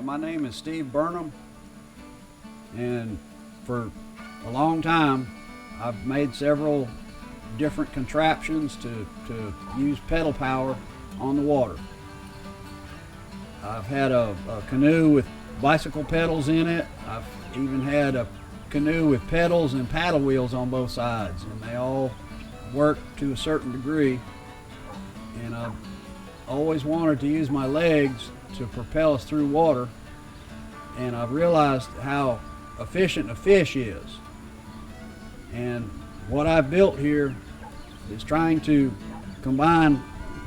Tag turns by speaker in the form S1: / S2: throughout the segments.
S1: My name is Steve Burnham, and for a long time I've made several different contraptions to use pedal power on the water. I've had a canoe with bicycle pedals in it. I've even had a canoe with pedals and paddle wheels on both sides, and they all work to a certain degree. And I've always wanted to use my legs to propel us through water, and I've realized how efficient a fish is. And what I've built here is trying to combine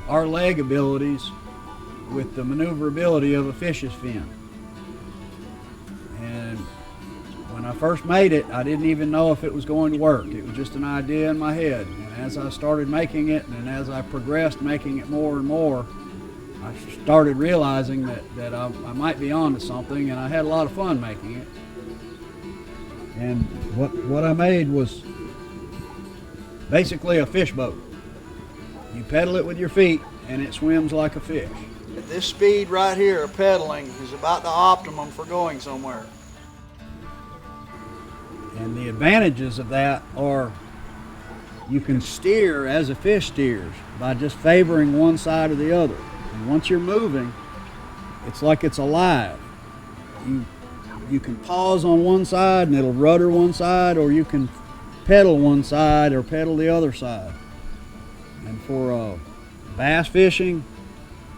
S1: our leg abilities with the maneuverability of a fish's fin. And when I first made it, I didn't even know if it was going to work. It was just an idea in my head. And as I started making it, and as I progressed making it more and more, I started realizing that I might be onto something, and I had a lot of fun making it. And what I made was basically a fish boat. You pedal it with your feet, and it swims like a fish. This speed right here of pedaling is about the optimum for going somewhere. And the advantages of that are you can steer as a fish steers by just favoring one side or the other. And once you're moving, it's like it's alive. You can pause on one side and it'll rudder one side, or you can pedal one side or pedal the other side. And for bass fishing,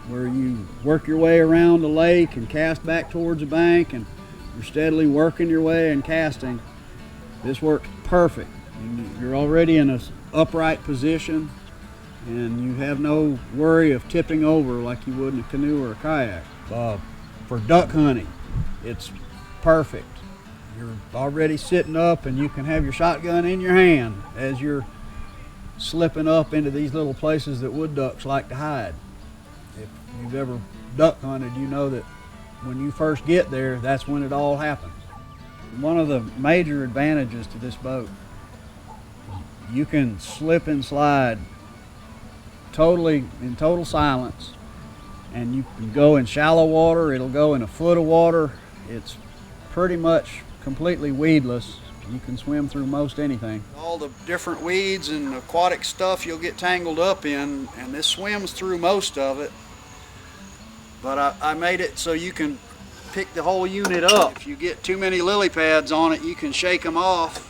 S1: where you work your way around the lake and cast back towards the bank, and you're steadily working your way and casting, this works perfect. You're already in an upright position, and you have no worry of tipping over like you would in a canoe or a kayak. For duck hunting, it's perfect. You're already sitting up, and you can have your shotgun in your hand as you're slipping up into these little places that wood ducks like to hide. If you've ever duck hunted, you know that when you first get there, that's when it all happens. One of the major advantages to this boat, you can slip and slide totally in total silence, and you can go in shallow water. It'll go in a foot of water. It's pretty much completely weedless. You can swim through most anything. All the different weeds and aquatic stuff you'll get tangled up in, and this swims through most of it. But I made it so you can pick the whole unit up. If you get too many lily pads on it, you can shake them off,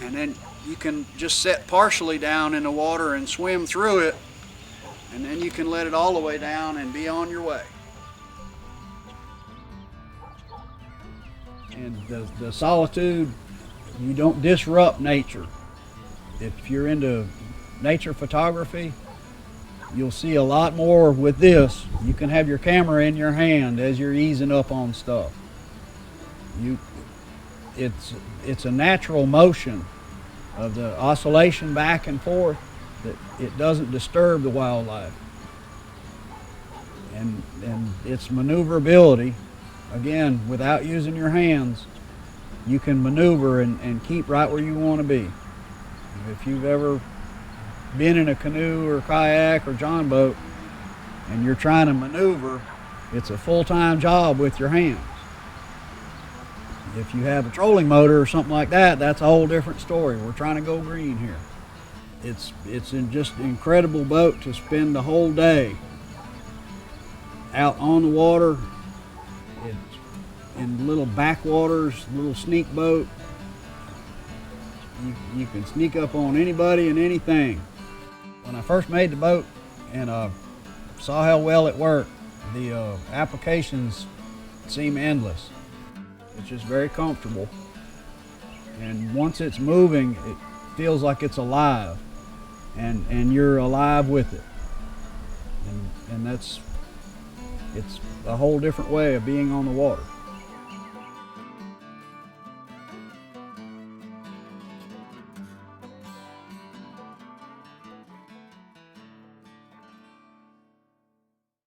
S1: and then you can just set partially down in the water and swim through it, and then you can let it all the way down and be on your way. And the solitude, you don't disrupt nature. If you're into nature photography, you'll see a lot more with this. You can have your camera in your hand as you're easing up on stuff. It's a natural motion of the oscillation back and forth that it doesn't disturb the wildlife. And its maneuverability, again, without using your hands, you can maneuver and keep right where you want to be. If you've ever been in a canoe or kayak or john boat and you're trying to maneuver, it's a full-time job with your hands. If you have a trolling motor or something like that, that's a whole different story. We're trying to go green here. It's just an incredible boat to spend the whole day out on the water. It's in little backwaters, little sneak boat. You can sneak up on anybody and anything. When I first made the boat and saw how well it worked, the applications seem endless. It's just very comfortable, and once it's moving, it feels like it's alive, and you're alive with it, and it's a whole different way of being on the water.